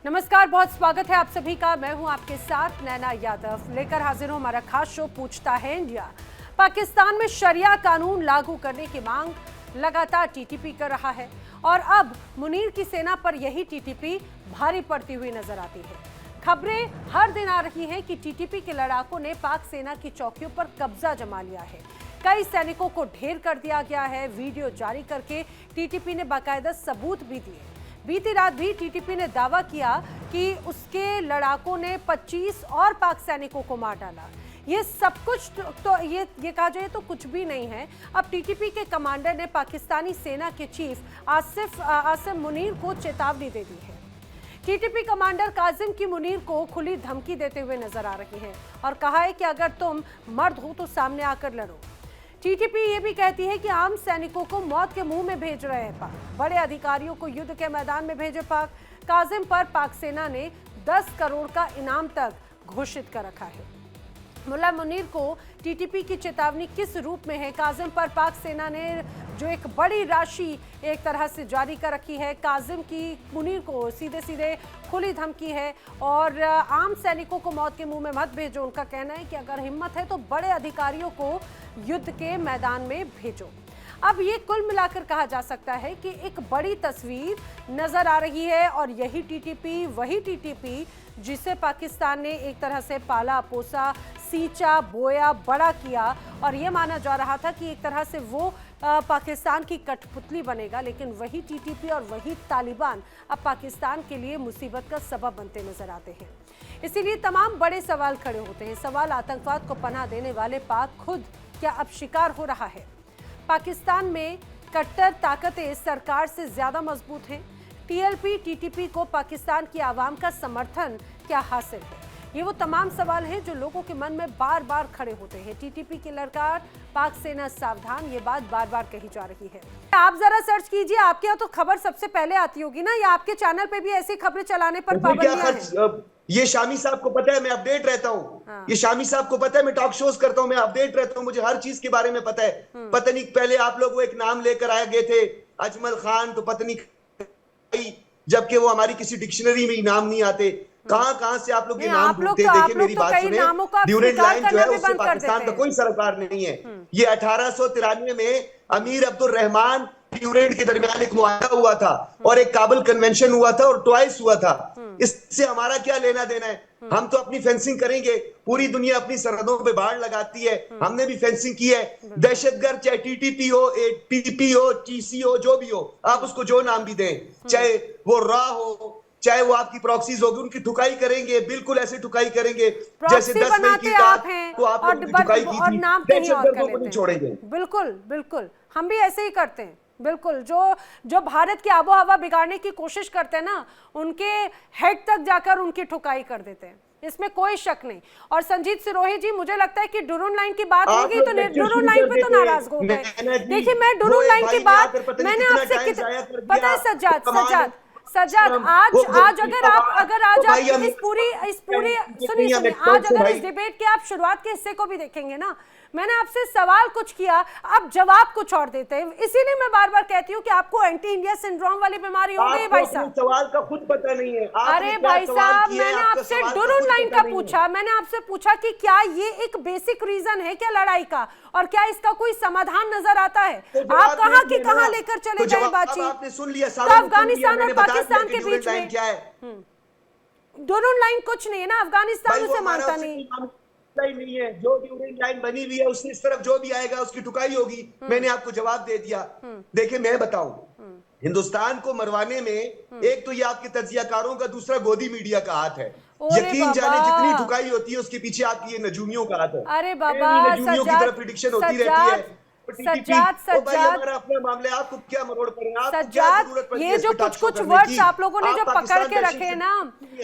नमस्कार, बहुत स्वागत है आप सभी का। मैं हूं आपके साथ नैना यादव, लेकर हाजिर हूं हमारा खास शो पूछता है इंडिया। पाकिस्तान में शरिया कानून लागू करने की मांग लगातार टीटीपी कर रहा है और अब मुनीर की सेना पर यही टीटीपी भारी पड़ती हुई नजर आती है। खबरें हर दिन आ रही हैं कि टीटीपी के लड़ाकों ने पाक सेना की चौकियों पर कब्जा जमा लिया है। कई सैनिकों को ढेर कर दिया गया है। वीडियो जारी करके टीटीपी ने बाकायदा सबूत भी दिए। बीती रात भी टीटीपी ने दावा किया कि उसके लड़ाकों ने 25 और पाक सैनिकों को मार डाला। ये सब कुछ तो ये कहा जाए तो कुछ भी नहीं है। अब टीटीपी के कमांडर ने पाकिस्तानी सेना के चीफ आसिम मुनीर को चेतावनी दे दी है। टीटीपी कमांडर काजिम की मुनीर को खुली धमकी देते हुए नजर आ रही है और कहा है कि अगर तुम मर्द हो तो सामने आकर लड़ो। टीटीपी ये भी कहती है कि आम सैनिकों को मौत के मुंह में भेज रहे हैं पाक। बड़े अधिकारियों को युद्ध के मैदान में भेजे पाक। काजिम पर पाक सेना ने 10 करोड़ का इनाम तक घोषित कर रखा है। मुल्ला मुनीर को टीटीपी की चेतावनी किस रूप में है? काजिम पर पाक सेना ने जो एक बड़ी राशि एक तरह से जारी कर रखी है। काजिम की मुनीर को सीधे सीधे खुली धमकी है और आम सैनिकों को मौत के मुंह में मत भेजो। उनका कहना है कि अगर हिम्मत है तो बड़े अधिकारियों को युद्ध के मैदान में भेजो। अब ये कुल मिलाकर कहा जा सकता है कि एक बड़ी तस्वीर नजर आ रही है और यही टीटीपी, वही टीटीपी जिसे पाकिस्तान ने एक तरह से पाला पोसा, सींचा, बोया, बड़ा किया और ये माना जा रहा था कि एक तरह से वो पाकिस्तान की कठपुतली बनेगा, लेकिन वही टीटीपी और वही तालिबान अब पाकिस्तान के लिए मुसीबत का सबब बनते नजर आते हैं। इसीलिए तमाम बड़े सवाल खड़े होते हैं। सवाल आतंकवाद को पनाह देने वाले पाक खुद क्या अब शिकार हो रहा है? पाकिस्तान में कट्टर ताकतें सरकार से ज्यादा मजबूत हैं। टीएलपी टीटीपी को पाकिस्तान की आवाम का समर्थन क्या हासिल है? ये वो तमाम सवाल हैं जो लोगों के मन में बार बार खड़े होते हैं। टीटीपी की ललकार, पाक सेना सावधान, ये बात बार बार कही जा रही है। आप जरा सर्च कीजिए, आपके यहाँ तो खबर सबसे पहले आती होगी ना, या आपके चैनल पे भी ऐसी खबरें चलाने पर पाबंदियां हैं? ये शामी साहब को पता है, मैं अपडेट रहता हूँ। हाँ। ये शामी साहब को पता है, मैं टॉक शोज करता हूँ, मैं अपडेट रहता हूँ, मुझे हर चीज के बारे में पता है। पता नहीं पहले आप लोग वो एक नाम लेकर आए गए थे अजमल खान, तो पता नहीं, जबकि वो हमारी किसी डिक्शनरी में नाम नहीं आते। कहां से आप लोग ये नाम ढूंढते हैं? देखिए मेरी बात सुने, ड्यूरेंट लाइन जो है उससे पाकिस्तान का कोई सरोकार नहीं है। ये 1893 में अमीर अब्दुल रहमान ड्यूरेंट के दरमियान एक मुआहदा हुआ था और एक काबुल कन्वेंशन हुआ था और ट्वाइस हुआ था। इससे हमारा क्या लेना देना है? हम तो अपनी फेंसिंग करेंगे। पूरी दुनिया अपनी सरहदों पे बाढ़ लगाती है, हमने भी फेंसिंग की है। दहशतगर्द चाहे टीटीपी हो, पीपी हो, टीसी हो, जो भी हो, आप उसको जो नाम भी दें, चाहे वो रा हो, चाहे वो आपकी प्रॉक्सीज होगी, उनकी ठुकाई करेंगे। बिल्कुल ऐसे ठुकाई करेंगे जैसे 10 मई की रात को आप लोगों की ठुकाई की थी। दहशतगर्दों को नहीं छोड़ेंगे। बिल्कुल बिल्कुल, हम भी ऐसे ही करते हैं। बिल्कुल, जो भारत की आबो हवा बिगाड़ने की कोशिश करते हैं ना, उनके हेड तक जाकर उनकी ठुकाई कर देते हैं, इसमें कोई शक नहीं। और संजीत सिरोही जी, मुझे लगता है कि डुरून लाइन की बात होगी तो डुरून लाइन पे तो नाराज हो गए। देखिए, मैं डुरून लाइन की बात मैंने आपसे पता है सज्जाद, आज अगर आप इस पूरी सुनिए, आज अगर इस डिबेट के आप शुरुआत के हिस्से को भी देखेंगे ना, मैंने आपसे सवाल कुछ किया, आप जवाब कुछ और देते हैं। इसीलिए मैं बार बार कहती हूँ कि आपको एंटी इंडिया सिंड्रोम वाली बीमारी हो गई भाई साहब। सवाल का खुद पता नहीं है। अरे भाई साहब, मैंने आपसे डुरून लाइन का पूछा, मैंने आपसे पूछा कि क्या ये एक बेसिक रीजन है क्या लड़ाई का, और क्या इसका कोई समाधान नजर आता है? आप कहाँ की कहाँ लेकर चले गए बातचीत? आपने सुन लिया, अफगानिस्तान और पाकिस्तान के बीच में क्या है? डुरून लाइन कुछ नहीं है ना, अफगानिस्तान उसे मानता नहीं नहीं है। जो ड्यूरेंट लाइन बनी हुई है उससे इस तरफ जो भी आएगा उसकी ठुकाई होगी। मैंने आपको जवाब दे दिया। देखिए, मैं बताऊं, हिंदुस्तान को मरवाने में एक तो ये आपके तज्जियाकारों का, दूसरा गोदी मीडिया का हाथ है। यकीन जाने जितनी ठुकाई होती है उसके पीछे आपकी ये नजूमियों का हाथ है। अरे बाबा, नजूमियों की तरफ प्रेडिक्शन होती रहती है। सज्जाद, अपना मामले, आपको क्या मरोड़ पड़ेगा? सज्जाद, ये जो कुछ वर्ड्स आप लोगों ने जो पकड़ के रखे हैं ना,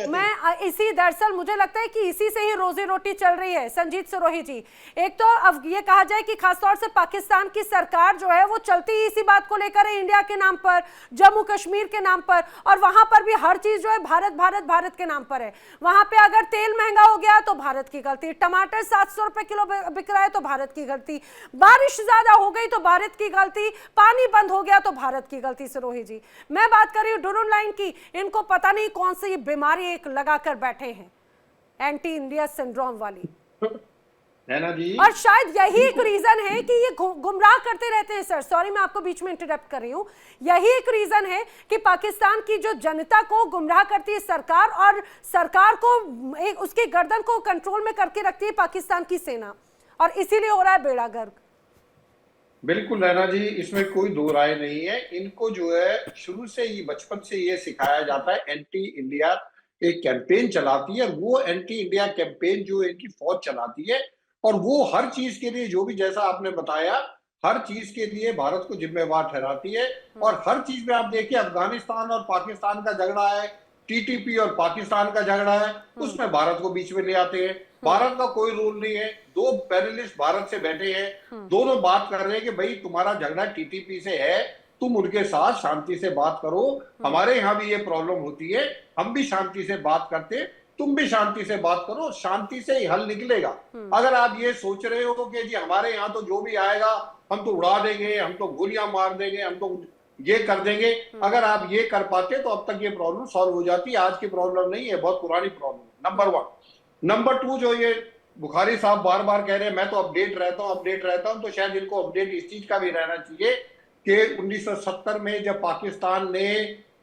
मैं इसी दरअसल मुझे लगता है कि इसी से ही रोजी रोटी चल रही है। संजीत सिरोही जी, एक तो अब ये कहा जाए कि खासतौर से पाकिस्तान की सरकार जो है वो चलती ही इसी बात को लेकर है, इंडिया के नाम पर, जम्मू कश्मीर के नाम पर, और वहां पर भी हर चीज जो है भारत भारत भारत के नाम पर है। वहां पे अगर तेल महंगा हो गया तो भारत की गलती, टमाटर 700 रुपए किलो बिक रहा है तो भारत की गलती, बारिश ज्यादा नर्मदा हो गई तो भारत की गलती, पानी बंद हो गया तो भारत की गलती। सिरोही जी, मैं बात कर रही हूँ ड्रोन लाइन की, इनको पता नहीं कौन सी बीमारी एक लगाकर बैठे हैं, एंटी इंडिया सिंड्रोम वाली। नैना जी, और शायद यही एक रीजन है कि ये गुमराह करते रहते हैं। सर सॉरी, मैं आपको बीच में इंटरप्ट कर रही हूँ। यही एक रीजन है कि पाकिस्तान की जो जनता को गुमराह करती है सरकार, और सरकार को उसकी गर्दन को कंट्रोल में करके रखती है पाकिस्तान की सेना, और इसीलिए हो रहा है बेड़ा गर्क। बिल्कुल नैना जी, इसमें कोई दो राय नहीं है। इनको जो है शुरू से ही, बचपन से ये सिखाया जाता है, एंटी इंडिया एक कैंपेन चलाती है, और वो एंटी इंडिया कैंपेन जो इनकी फौज चलाती है, और वो हर चीज के लिए, जो भी जैसा आपने बताया, हर चीज के लिए भारत को जिम्मेवार ठहराती है। और हर चीज में आप देखिए, अफगानिस्तान और पाकिस्तान का झगड़ा है, टीटीपी और पाकिस्तान का झगड़ा है, उसमें भारत को बीच में ले आते हैं। भारत का कोई रोल नहीं है, दो पैनलिस्ट भारत से बैठे हैं, दोनों बात कर रहे हैं कि भाई तुम्हारा झगड़ा टीटीपी से है, तुम उनके साथ शांति से बात करो, हमारे यहाँ भी ये प्रॉब्लम होती है, हम भी शांति से बात करते, तुम भी शांति से बात करो, शांति से ही हल निकलेगा। अगर आप ये सोच रहे हो कि जी हमारे यहाँ तो जो भी आएगा हम तो उड़ा देंगे, हम तो गोलियां मार देंगे, हम तो ये कर देंगे, अगर आप ये कर पाते तो अब तक ये प्रॉब्लम सॉल्व हो जाती। आज की प्रॉब्लम नहीं है, बहुत पुरानी प्रॉब्लम। नंबर 1। नंबर 2, जो ये बुखारी साहब बार बार कह रहे हैं मैं तो अपडेट रहता हूं, तो शायद इनको अपडेट इस चीज का भी रहना चाहिए कि 1970 में जब पाकिस्तान ने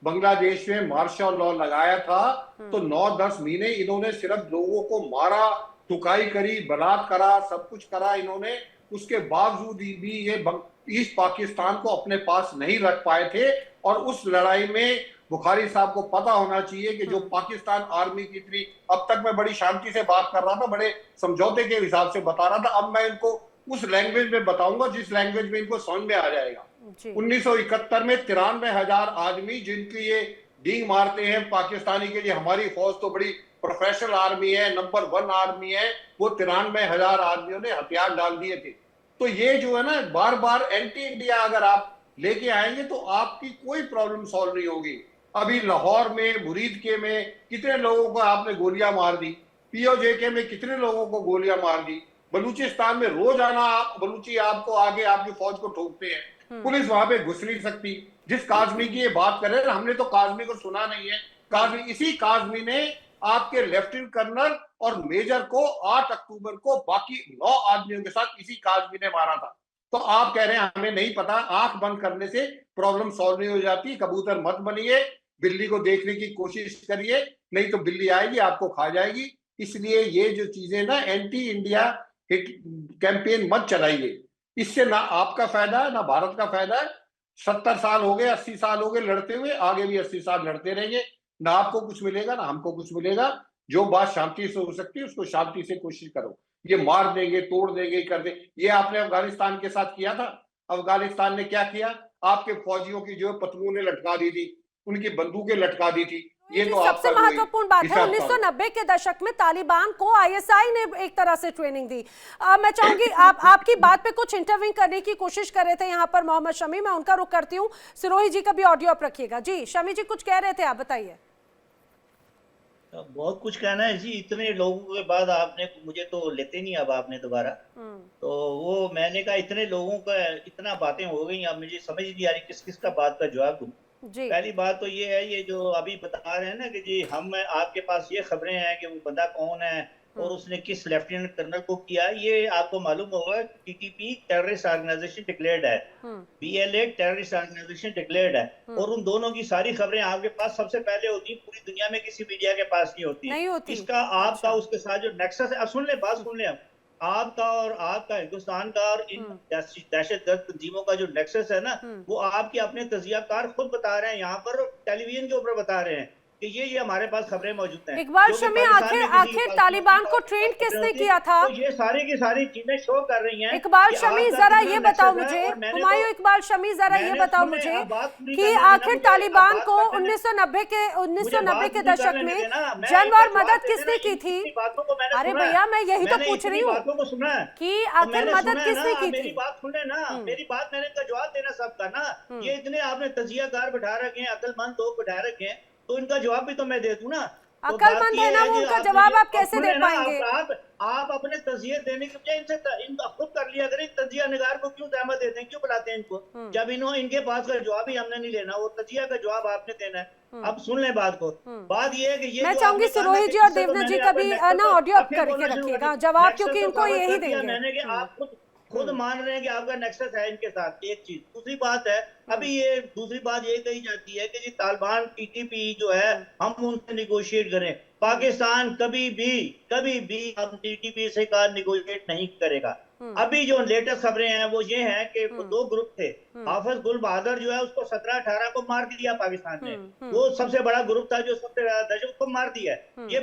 बांग्लादेश में मार्शल लॉ लगाया था, तो 9-10 महीने इन्होंने सिर्फ लोगों को मारा, ठुकाई करी, बलात्कार करा, सब कुछ करा इन्होंने। उसके बावजूद भी ये ईस्ट पाकिस्तान को अपने पास नहीं रख पाए थे। और उस लड़ाई में बुखारी साहब को पता होना चाहिए कि जो पाकिस्तान आर्मी की थी, अब तक मैं बड़ी शांति से बात कर रहा था, बड़े समझौते के हिसाब से बता रहा था, अब मैं इनको उस लैंग्वेज में बताऊंगा जिस लैंग्वेज में इनको समझ में आ जाएगा। 1971 में 93,000 आदमी जिनकी ये डींग मारते हैं पाकिस्तानी के लिए, हमारी फौज तो बड़ी प्रोफेशनल आर्मी है, नंबर 1 आर्मी है, वो 93,000 आदमियों ने हथियार डाल दिए थे। तो ये जो है ना, बार बार एंटी इंडिया अगर आप लेके आएंगे तो आपकी कोई प्रॉब्लम सॉल्व नहीं होगी। अभी लाहौर में, मुरीद के में कितने लोगों को आपने गोलियां मार दी, पीओजेके में कितने लोगों को गोलियां मार दी, बलूचिस्तान में रोजाना बलूची आपको आगे आपकी फौज को ठोकते हैं, पुलिस वहां पे घुस नहीं सकती। जिस काजमी की ये बात कर रहे हैं, हमने तो काजमी को सुना नहीं है। काजमी, इसी काजमी ने आपके लेफ्टिनेंट कर्नल और मेजर को 8 अक्टूबर को बाकी 9 आदमियों के साथ इसी काजमी ने मारा था। तो आप कह रहे हैं हमें नहीं पता। आंख बंद करने से प्रॉब्लम सॉल्व नहीं हो जाती। कबूतर मत बनिए, बिल्ली को देखने की कोशिश करिए, नहीं तो बिल्ली आएगी आपको खा जाएगी। इसलिए ये जो चीजें ना, एंटी इंडिया कैंपेन मत चलाइए, इससे ना आपका फायदा है ना भारत का फायदा है। 70 साल हो गए, 80 साल हो गए लड़ते हुए, आगे भी 80 साल लड़ते रहेंगे, ना आपको कुछ मिलेगा ना हमको कुछ मिलेगा। जो बात शांति से हो सकती है उसको शांति से कोशिश करो। ये मार देंगे, तोड़ देंगे, कर देंगे, ये आपने अफगानिस्तान के साथ किया था। अफगानिस्तान ने क्या किया, आपके फौजियों की जो पतलूनें लटका दी थी, उनकी बंदूकें लटका दी थी। ये तो सबसे महत्वपूर्ण बात है, 1990 के दशक में तालिबान को आईएसआई ने एक तरह से ट्रेनिंग दी। मैं चाहूंगी आपकी बात पे कुछ इंटरव्यू करने की कोशिश कर रहे थे यहाँ पर मोहम्मद शमी, मैं उनका रुख करती हूँ। सिरोही जी का भी ऑडियो आप रखिएगा। जी शमी जी, कुछ कह रहे थे आप, बताइए। बहुत कुछ कहना है जी, इतने लोगों के बाद आपने मुझे तो लेते नहीं अब आपने दोबारा। तो वो मैंने कहा इतने लोगों का इतना बातें हो गई, अब मुझे समझ नहीं आ रही किस किस का बात का जवाब दूं। पहली बात तो ये है, ये जो अभी बता रहे हैं ना कि जी हम आपके पास ये खबरें हैं कि वो बंदा कौन है और उसने किस लेफ्टिनेंट कर्नल को किया, ये आपको मालूम होगा टीटीपी टेररिस्ट ऑर्गेनाइजेशन डिक्लेयर्ड है, बीएलए टेररिस्ट ऑर्गेनाइजेशन डिक्लेयर्ड है। और उन दोनों की सारी खबरें आपके पास सबसे पहले होती है, पूरी दुनिया में किसी मीडिया के पास नहीं होती। इसका आपका उसके साथ जो नेक्सस है, अब सुन ले बात, सुन ले, आपका और आपका हिंदुस्तान का और इन दहशतगर्द तंजीमों का जो नेक्सस है ना, वो आपके अपने तजियाकार खुद बता रहे हैं यहाँ पर, टेलीविजन के ऊपर बता रहे हैं कि ये हमारे पास खबरें मौजूद हैं। इकबाल शमी, आखिर तालिबान को ट्रेन किसने किया था? तो ये सारी की सारी चीजें शो कर रही हैं। इकबाल शमी जरा ये बताओ मुझे, हुमायूं इकबाल शमी जरा ये बताओ मुझे कि आखिर तालिबान को 1990 के दशक में जंग और मदद किसने की थी? अरे भैया मैं यही तो पूछ रही हूँ कि आखिर मदद किसने की थी? मेरी बात सुन ना, मेरी बात मैंने इनका जवाब देना सबका ना। ये इतने आपने तजियाकार बैठा रखे हैं, अक्लमंद लोग बैठा रखे हैं, तो इनका जवाब भी तो मैं दे दूं ना। अक्लमंद है ना वो, उनका जवाब आप कैसे दे पाएंगे? आप अपने तजिए देने की बजाय इनसे खुद कर लिया करें। तजिया निगार को क्यों जहमत देते हैं, क्यों बुलाते हैं इनको, जब इनके पास का जवाब ही हमने नहीं लेना, वो तजिया का जवाब आपने देना है। अब सुन लें बात को। बात ये है कि ये मैं चाहूंगी सिरोही जी और देवनाथ जी कभी ना ऑडियो अप करके रखिएगा जवाब, क्योंकि इनको यही देंगे। मैंने कि आप खुद मान रहे हैं कि आपका नेक्सस है इनके साथ, एक चीज। दूसरी बात है, अभी ये दूसरी बात ये कही जाती है कि जी तालिबान टीटीपी जो है हम उनसे निगोशिएट करें। पाकिस्तान कभी भी हम टीटीपी से का निगोशिएट नहीं करेगा। अभी जो लेटेस्ट खबरें हैं वो ये हैं कि वो दो ग्रुप थे, हाफिज गुल बहादुर जो है उसको 17-18 को मार दिया पाकिस्तान ने, वो सबसे बड़ा ग्रुप था जो सबसे ज्यादा दहशत, उसको मार दिया। ये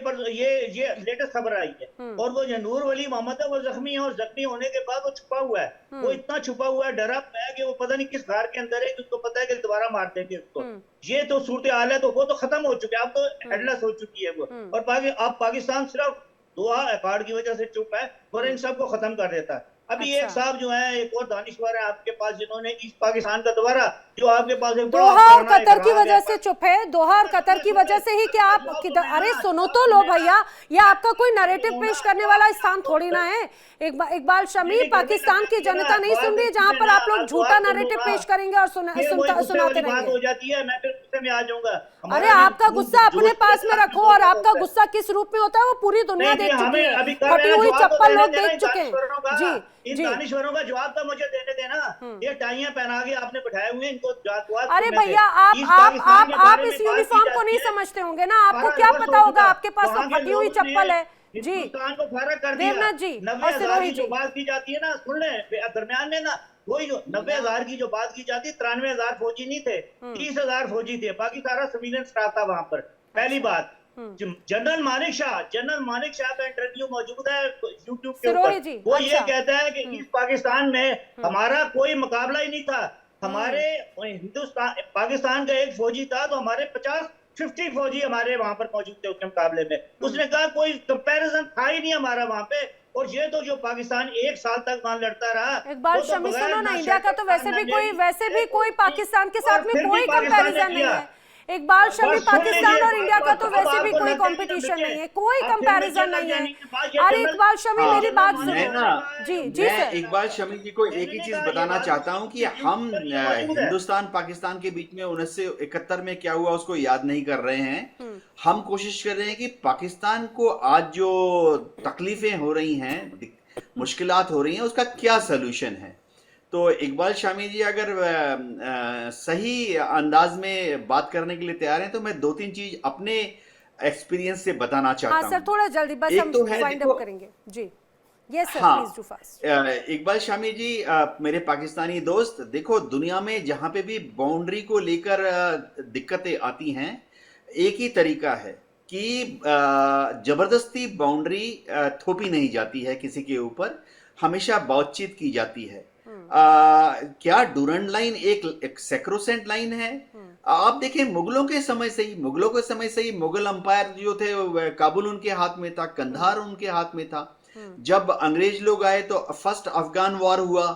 लेटेस्ट खबर आई है। और वो जो नूर वली मोहम्मद है वो जख्मी है, और जख्मी होने के बाद वो छुपा हुआ है, वो इतना छुपा हुआ है, डरा है कि वो पता नहीं किस घर के अंदर है, उसको पता है कि दोबारा मार देंगे उसको। ये तो सूरत हाल है, तो वो तो खत्म हो चुके हैं, अब तो हेडलेस हो चुकी है वो। और अब पाकिस्तान सिर्फ दोहा अकार्ड की वजह से चुप है, और इन सबको खत्म कर देता है। अभी एक साहब जो है, एक और दानिश्वर है आपके पास, जिन्होंने ईस्ट पाकिस्तान का दोबारा जो आपके पास एक दोहा और कतर की वजह से चुप है, दोहा और कतर की वजह से ही क्या आप अरे सुनो तो लो भैया, ये आपका कोई नैरेटिव पेश करने वाला स्थान थोड़ी ना है। इकबाल शमी, पाकिस्तान की जनता नहीं सुन रही जहां पर आप लोग झूठा नैरेटिव पेश करेंगे और सुनाते रहेंगे। हो जाती है, मैं फिर गुस्से में आ जाऊंगा। अरे आपका गुस्सा अपने पास में रखो, और आपका गुस्सा किस रूप में होता है वो पूरी दुनिया देख चुकी है, फटी हुई चप्पल लोग देख चुके हैं। जी इन दानिश्वरों का जवाब तो मुझे देने देना। ये टाइयां पहना के आपने बैठाए हुए इनको। अरे भैया आप इस यूनिफॉर्म को नहीं समझते होंगे ना, आपको क्या पता होगा, आपके पास तो फटी हुई चप्पल है। जी हिंदुस्तान को फर्क कर दिया। देवनाथ जी 90,000 की जो बात की जाती है ना, सुन ले दरमियान में ना, वही जो 90,000 की जो बात की जाती है, 93,000 फौजी नहीं थे, 30,000 फौजी थे, बाकी सारा सिविलियन स्टाफ था वहां पर। पहली बात, जनरल मानिक शाह का इंटरव्यू मौजूद है यूट्यूब के ऊपर। वो ये कहता है कि ईस्ट पाकिस्तान में हमारा कोई मुकाबला ही नहीं था, हमारे पाकिस्तान का एक फौजी था तो हमारे 50 फौजी हमारे वहां पर मौजूद थे उसके मुकाबले में। उसने कहा कोई कंपैरिजन था ही नहीं हमारा वहां पे। और ये तो जो पाकिस्तान 1 साल तक वहां लड़ता रहा, इकबाल शमी सुनो ना, इंडिया का तो वैसे भी कोई पाकिस्तान के साथ में कोई कंपैरिजन नहीं है। इकबाल शमी, पाकिस्तान और इंडिया का तो वैसे भी कोई कंपटीशन नहीं है, कोई कंपैरिजन नहीं है। अरे इकबाल शमी मेरी बात सुनो। जी मैं इकबाल शमी जी को एक ही चीज बताना चाहता हूं कि हम हिंदुस्तान पाकिस्तान के बीच में 1971 में क्या हुआ उसको याद नहीं कर रहे हैं। हम कोशिश कर रहे हैं कि पाकिस्तान को आज जो तकलीफें हो रही हैं, मुश्किलात हो रही हैं, उसका क्या सलूशन है। तो इकबाल शामी जी अगर सही अंदाज में बात करने के लिए तैयार हैं तो मैं 2-3 चीज अपने एक्सपीरियंस से बताना चाहता हूं। सर थोड़ा जल्दी बस हम वाइंड अप करेंगे। जी yes sir, please do fast. Iqbal Shami ji, मेरे पाकिस्तानी दोस्त, देखो दुनिया में जहां पे भी बाउंड्री को लेकर दिक्कतें आती हैं, एक ही तरीका है कि जबरदस्ती बाउंड्री थोपी नहीं जाती है किसी के ऊपर, हमेशा बातचीत की जाती है। क्या डूरंड लाइन एक सैक्रोसेंट लाइन है? आप देखें मुगलों के समय से ही मुगल अंपायर जो थे, काबुल उनके हाथ में था, कंधार उनके हाथ में था। जब अंग्रेज लोग आए तो फर्स्ट अफगान वॉर हुआ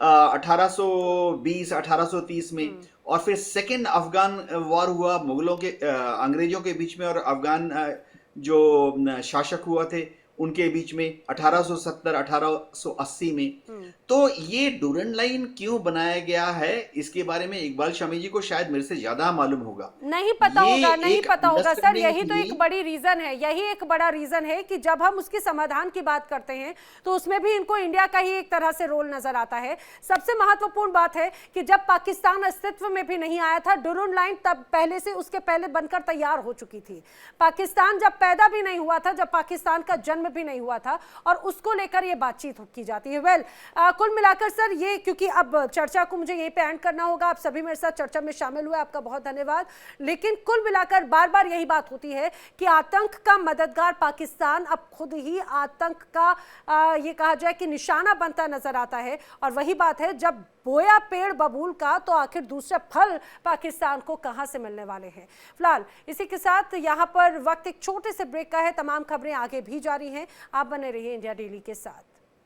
1820-1830 में, और फिर सेकेंड अफगान वॉर हुआ मुगलों के अंग्रेजों के बीच में और अफगान जो शासक हुआ थे उनके बीच में 1870-1880 में। तो ये डूरंड लाइन क्यों बनाया गया है, इसके बारे में इकबाल शमी जी को शायद मेरे से ज्यादा मालूम होगा। नहीं पता होगा सर, यही तो एक बड़ी रीजन है, यही एक बड़ा रीजन है कि जब हम उसके समाधान की बात करते हैं तो उसमें भी इनको इंडिया का ही एक तरह से रोल नजर आता है। सबसे महत्वपूर्ण बात है कि जब पाकिस्तान अस्तित्व में भी नहीं आया था, डूरंड लाइन तब पहले से उसके पहले बनकर तैयार हो चुकी थी। पाकिस्तान जब पैदा भी नहीं हुआ था, जब पाकिस्तान का जन्म भी नहीं हुआ था, और उसको लेकर ये बातचीत की जाती है। वेल कुल मिलाकर सर ये, क्योंकि अब चर्चा को मुझे यहीं पे एंड करना होगा, आप सभी मेरे साथ चर्चा में शामिल हुए, आपका बहुत धन्यवाद। लेकिन कुल मिलाकर बार बार यही बात होती है कि आतंक का मददगार पाकिस्तान अब खुद ही आतंक का ये कहा जाए कि निशाना बनता नजर आता है। और वही बात है, जब बोया पेड़ बबूल का तो आखिर दूसरे फल पाकिस्तान को कहां से मिलने वाले हैं। फिलहाल इसी के साथ यहां पर वक्त एक छोटे से ब्रेक का है, तमाम खबरें आगे भी जारी हैं। आप बने रहिए इंडिया डेली के साथ।